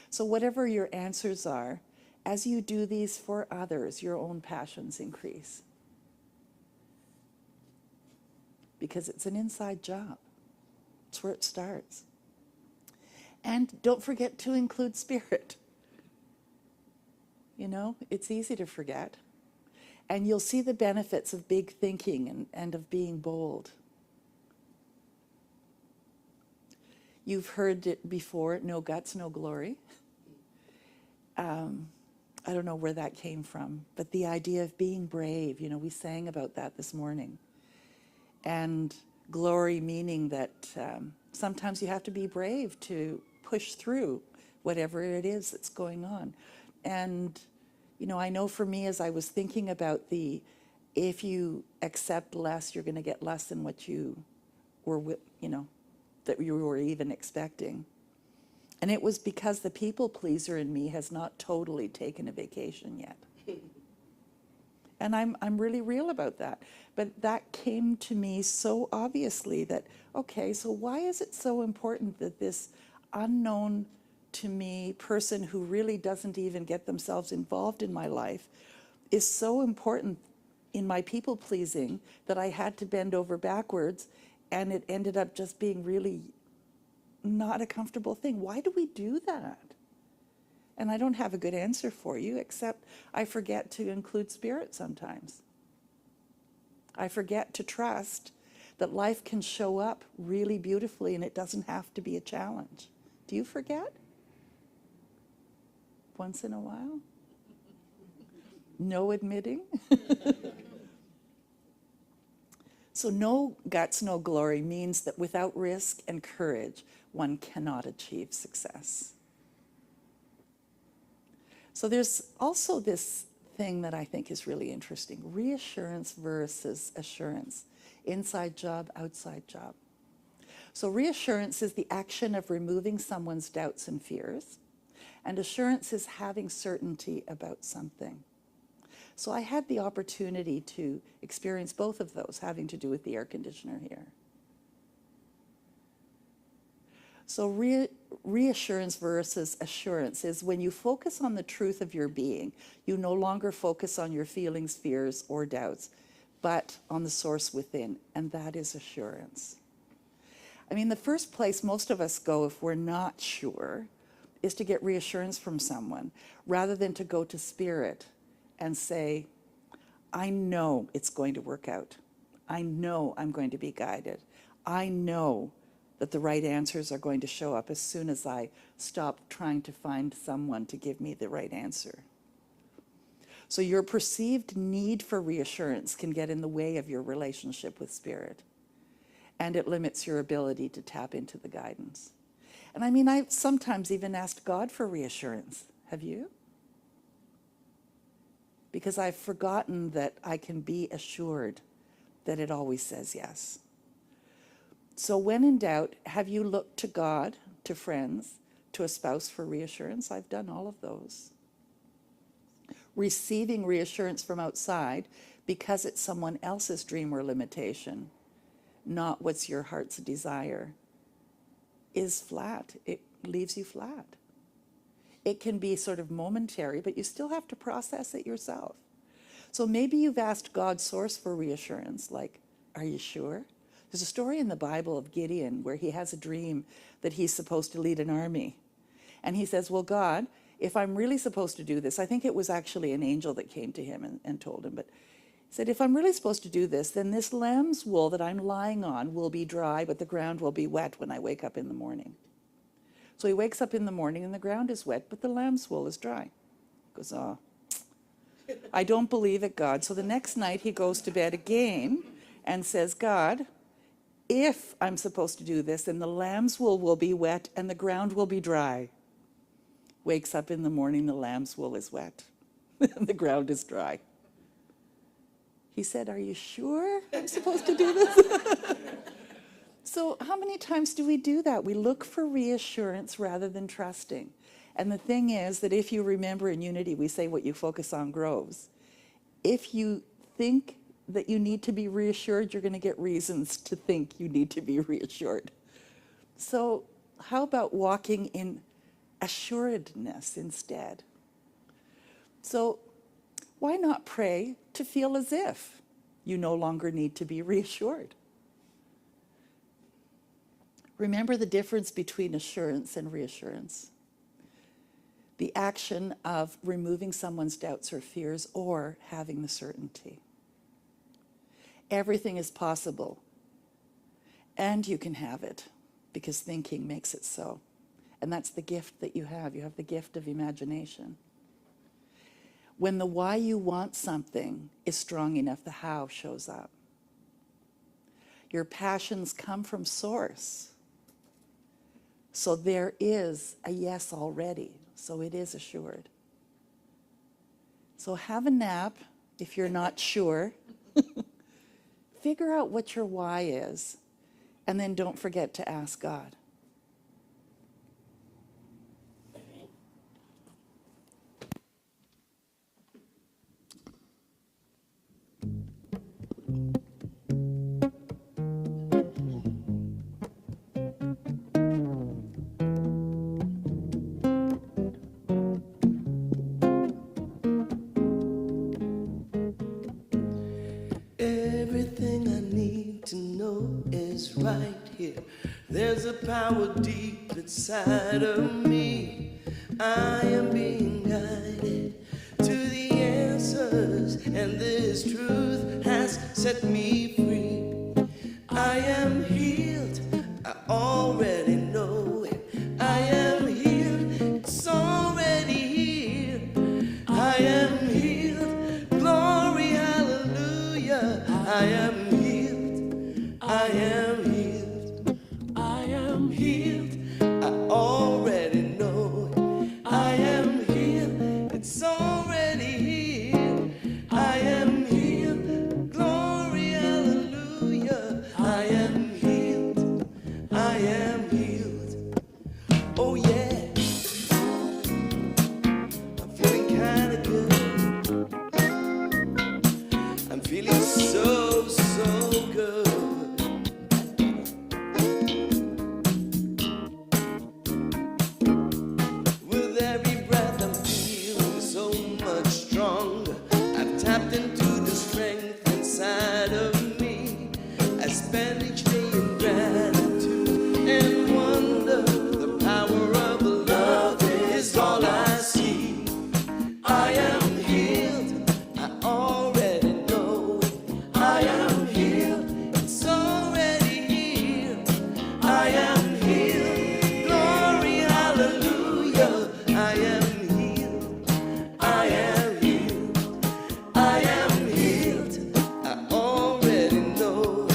So whatever your answers are, as you do these for others, your own passions increase. Because it's an inside job. It's where it starts. And don't forget to include spirit. You know, it's easy to forget. And you'll see the benefits of big thinking and of being bold. You've heard it before, no guts, no glory. I don't know where that came from, but the idea of being brave, you know, we sang about that this morning. And glory meaning that sometimes you have to be brave to push through whatever it is that's going on. And, you know, I know for me as I was thinking about if you accept less, you're going to get less than what you were, you know, that you were even expecting. And it was because the people pleaser in me has not totally taken a vacation yet. And I'm really real about that. But that came to me so obviously that, okay, so why is it so important that this unknown to me person who really doesn't even get themselves involved in my life is so important in my people pleasing that I had to bend over backwards, and it ended up just being really not a comfortable thing. Why do we do that? And I don't have a good answer for you, except I forget to include spirit sometimes. I forget to trust that life can show up really beautifully and it doesn't have to be a challenge. Do you forget? Once in a while? No admitting? So no guts, no glory means that without risk and courage, one cannot achieve success. So there's also this thing that I think is really interesting: reassurance versus assurance. Inside job, outside job. So reassurance is the action of removing someone's doubts and fears, and assurance is having certainty about something. So I had the opportunity to experience both of those, having to do with the air conditioner here. So reassurance versus assurance is when you focus on the truth of your being, you no longer focus on your feelings, fears, or doubts, but on the source within, and that is assurance. I mean, the first place most of us go if we're not sure is to get reassurance from someone, rather than to go to Spirit and say, I know it's going to work out. I know I'm going to be guided. I know that the right answers are going to show up as soon as I stop trying to find someone to give me the right answer. So your perceived need for reassurance can get in the way of your relationship with Spirit, and it limits your ability to tap into the guidance. And I mean, I've sometimes even asked God for reassurance. Have you? Because I've forgotten that I can be assured that it always says yes. So when in doubt, have you looked to God, to friends, to a spouse for reassurance? I've done all of those. Receiving reassurance from outside because it's someone else's dream or limitation, not what's your heart's desire, is flat. It leaves you flat. It can be sort of momentary, but you still have to process it yourself. So maybe you've asked God's source for reassurance, like, are you sure? There's a story in the Bible of Gideon where he has a dream that he's supposed to lead an army. And he says, well, God, if I'm really supposed to do this, I think it was actually an angel that came to him and told him, but he said, if I'm really supposed to do this, then this lamb's wool that I'm lying on will be dry, but the ground will be wet when I wake up in the morning. So he wakes up in the morning and the ground is wet, but the lamb's wool is dry. He goes, oh, I don't believe it, God. So the next night he goes to bed again and says, God, if I'm supposed to do this, then the lamb's wool will be wet and the ground will be dry. Wakes up in the morning, the lamb's wool is wet and the ground is dry. He said, are you sure I'm supposed to do this? So how many times do we do that? We look for reassurance rather than trusting. And the thing is that if you remember in Unity, we say what you focus on grows. If you think that you need to be reassured, you're going to get reasons to think you need to be reassured. So how about walking in assuredness instead? So why not pray to feel as if you no longer need to be reassured? Remember the difference between assurance and reassurance. The action of removing someone's doubts or fears or having the certainty. Everything is possible, and you can have it because thinking makes it so. And that's the gift that you have. You have the gift of imagination. When the why you want something is strong enough, the how shows up. Your passions come from source. So there is a yes already, so it is assured. So have a nap if you're not sure. Figure out what your why is, and then don't forget to ask God. Everything I need to know is right here. There's a power deep inside of me. I am being guided to the answers, and this truth has set me free. I am healed, I already know it. I am healed, it's already here. I am healed, glory, hallelujah. I am healed, so, so good. With every breath I'm feeling so much stronger. I've tapped into the strength inside of me. I spend each day in gratitude and wonder. The power of love is all I see. I am healed, I already know. I am healed, it's already here. I am healed, glory, hallelujah. I am healed, I am healed, I am healed. I already know.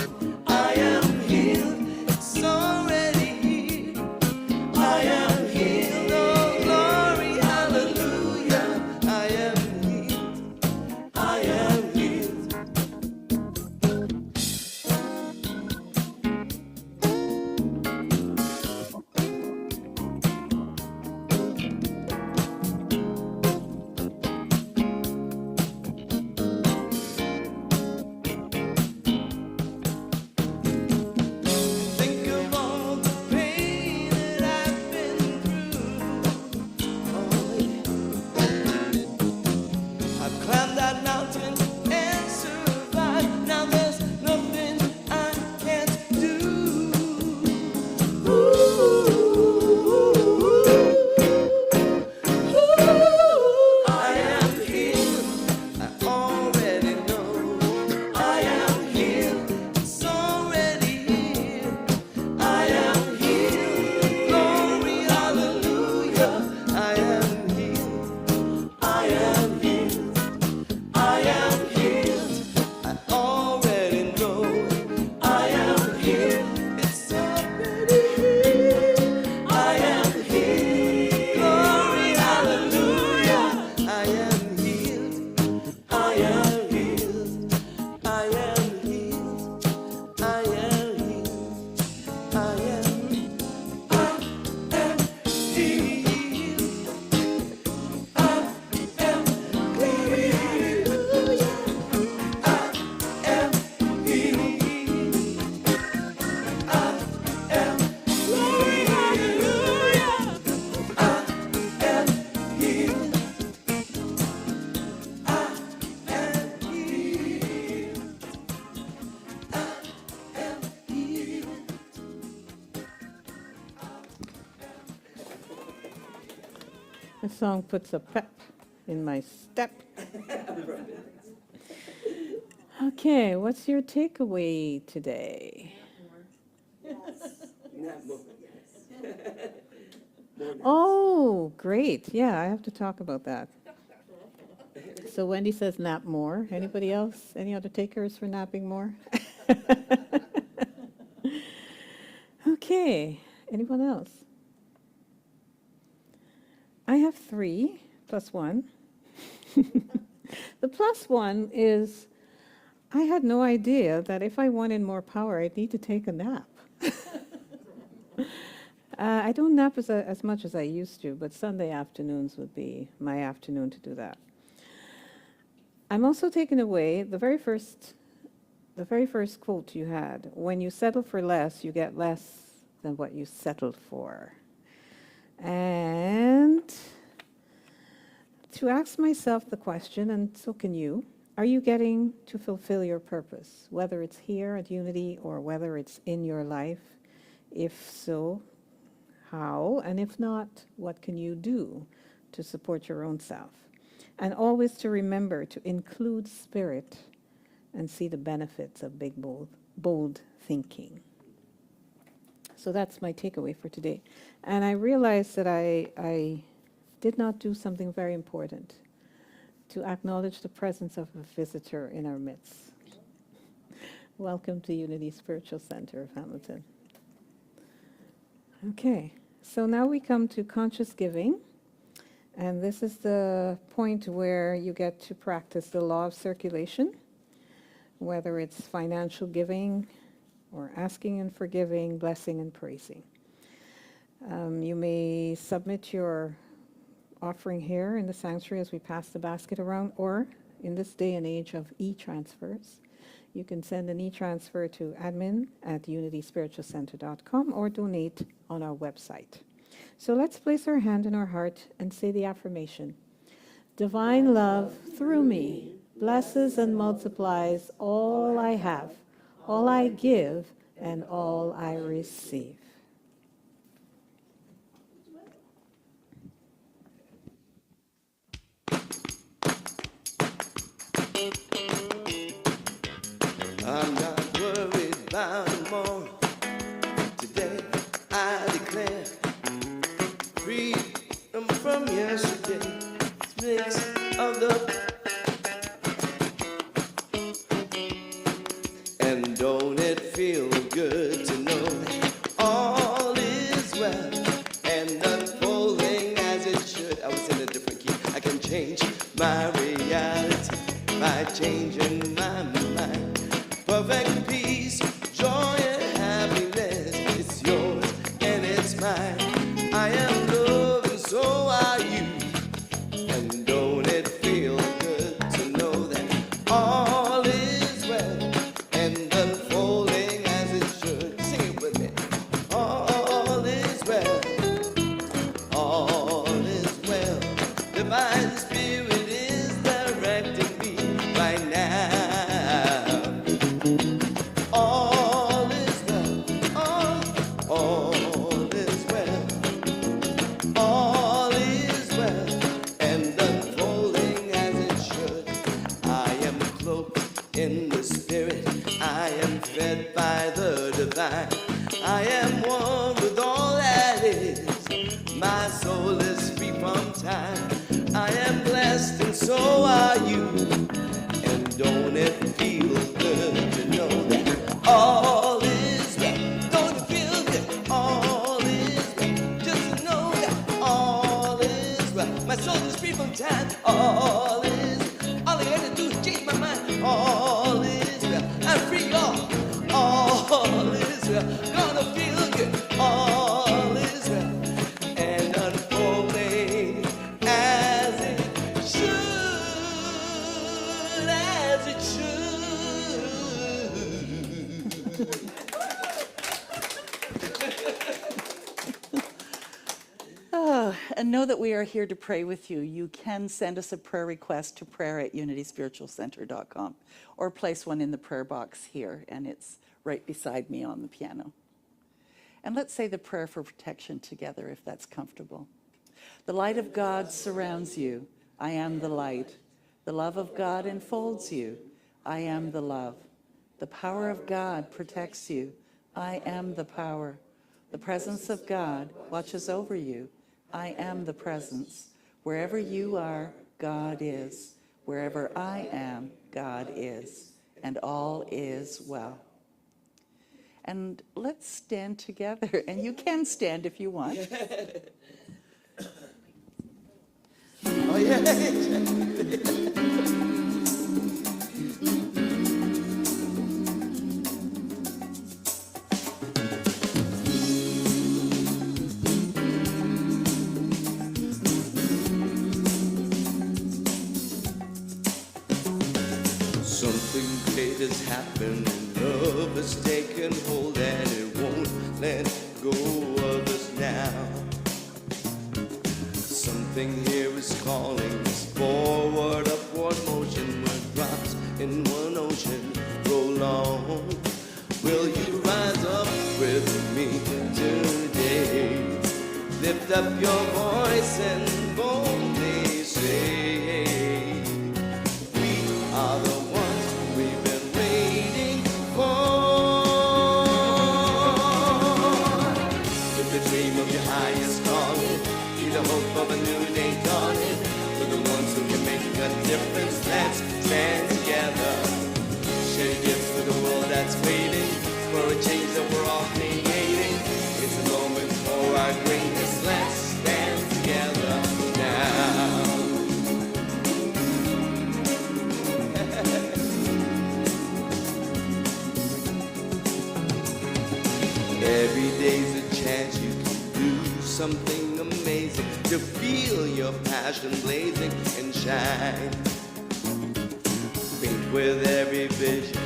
I am healed, it's already here. I am healed, oh glory, hallelujah. I am healed, I am healed. Think of all the pain that I've been through. Oh, yeah. I've climbed that mountain and survived. Now there's nothing I can't do. I am healed, I already know. I am healed, it's already here. I am healed, glory, hallelujah. I am healed, I am healed, I am healed. I already know. I am healed, it's already here. I am healed, glory, hallelujah. I am healed, I am healed, I am healed, I am healed, I am healed. Glory, hallelujah. I am healed. I am glory, hallelujah. I am healed. I am healed. I am healed. The song puts a pep in my step. Okay, what's your takeaway today? Oh, great. Yeah, I have to talk about that. So Wendy says nap more. Anybody else? Any other takers for napping more? Okay, anyone else? I have 3 plus 1. The plus 1 is I had no idea that if I wanted more power, I'd need to take a nap. I don't nap as much as I used to, but Sunday afternoons would be my afternoon to do that. I'm also taking away the very first quote you had. When you settle for less, you get less than what you settled for. And to ask myself the question, and so can you, are you getting to fulfill your purpose, whether it's here at Unity or whether it's in your life? If so, how? And if not, what can you do to support your own self? And always to remember to include spirit and see the benefits of big, bold thinking. So that's my takeaway for today. And I realized that I did not do something very important, to acknowledge the presence of a visitor in our midst. Welcome to Unity Spiritual Center of Hamilton. Okay, so now we come to conscious giving. And this is the point where you get to practice the law of circulation, whether it's financial giving or asking and forgiving, blessing and praising. You may submit your offering here in the sanctuary as we pass the basket around, or in this day and age of e-transfers, You can send an e-transfer to admin@unityspiritualcenter.com or donate on our website. So let's place our hand in our heart and say the affirmation. Divine love through me blesses and multiplies all I have, all I give, and all I receive. I'm not worried about tomorrow. Today I declare freedom from yesterday. Mix of the and don't it feel good to know that all is well and unfolding as it should. I was in a different key. I can change my reality by changing my mind. Perfect peace, joy, and happiness. It's yours and it's mine. I am love and so are you. And don't it feel good to know that all is well and unfolding as it should. Sing it with me. All is well. All is well. Divine Spirit is directing me right now. All is well, all is well, all is well, and unfolding as it should. I am cloaked in the Spirit, I am fed by the divine. I am one with all that is, my soul is free from time. I am blessed and so are you, and don't it feel good to know that all is well? Don't it feel good? All is well. Just to know that all is well. My soul is free from time. All is well. All I had to do is change my mind. All is well. I'm free, y'all. All is well. Gonna feel good. All is well. And unfolding as it should, as it should. And know that we are here to pray with you. You can send us a prayer request to prayer@unityspiritualcenter.com or place one in the prayer box here, and it's right beside me on the piano. And let's say the prayer for protection together, if that's comfortable. The light of God surrounds you. I am the light. The love of God enfolds you. I am the love. The power of God protects you. I am the power. The presence of God watches over you. I am the presence. Wherever you are, God is. Wherever I am, God is. And all is well. And let's stand together. And you can stand if you want. Oh, yeah. Something great has happened. Love has taken hold and it won't let go of us now. Something here is calling us forward, upward motion. We're drops in one ocean. Roll on. Will you rise up with me today? Lift up your voice and boldly say, we are the ones we've been waiting for. If the dream of your highest calling, be the hope of a new day dawning. We're the ones who can make a difference. Let's stand together. Share gifts for the world that's waiting for a change that we're all creating. It's a moment for our greatness. Let's stand together now. Every day's a chance you can do something amazing, to feel your passion blazing and shine. Think with every vision,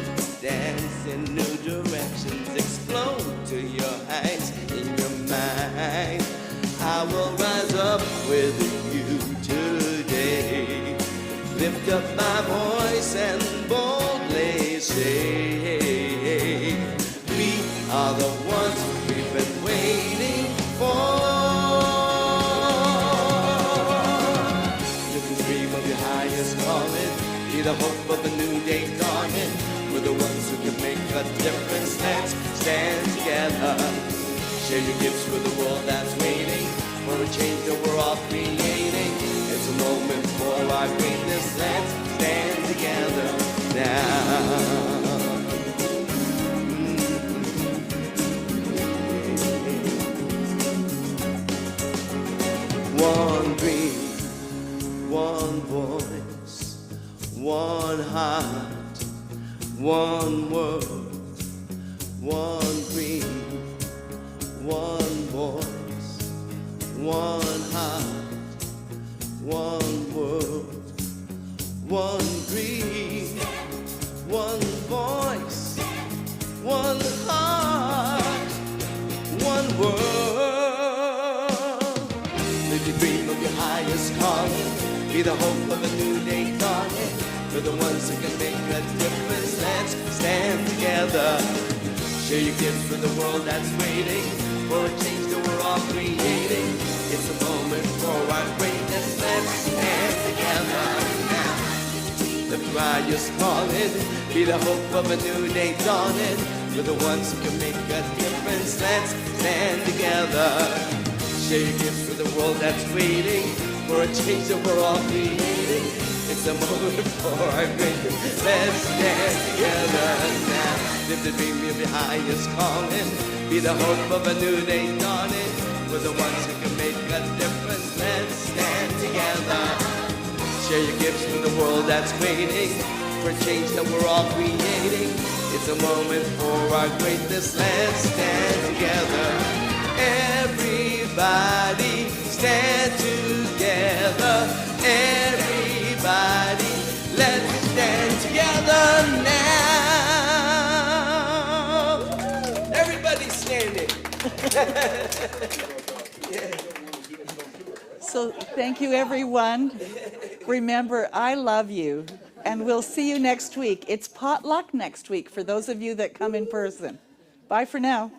in new directions, explode to your heights in your mind. I will rise up with you today, lift up my voice and boldly say, we are the ones we've been waiting for. You can dream of your highest calling, be the hope of a new day dawning. We're the ones who can make a difference. Let's stand together, share your gifts with the world that's waiting for a change that we're all creating. It's a moment for our greatness. Let's stand together now. One dream, one voice, one heart, one world. One dream, one voice, one heart, one world. One dream, one voice, one heart, one world. Live your dream of your highest calling, be the hope of a new day dawning. We're the ones who can make a difference. Let's stand together, share your gifts with the world that's waiting for a change that we're all creating. It's a moment for our greatness. Let's stand together now. The cry is calling, be the hope of a new day dawning. We're the ones who can make a difference. Let's stand together, share your gifts with the world that's waiting for a change that we're all creating. It's a moment for our greatness. Let's stand together now. Live the dream of your highest calling, be the hope of a new day dawning. We're the ones who can make a difference. Let's stand together, share your gifts with the world that's waiting for a change that we're all creating. It's a moment for our greatness. Let's stand together. Everybody stand together. Everybody, let's stand together now. Everybody's standing. So thank you, everyone. Remember, I love you, and we'll see you next week. It's potluck next week for those of you that come in person. Bye for now.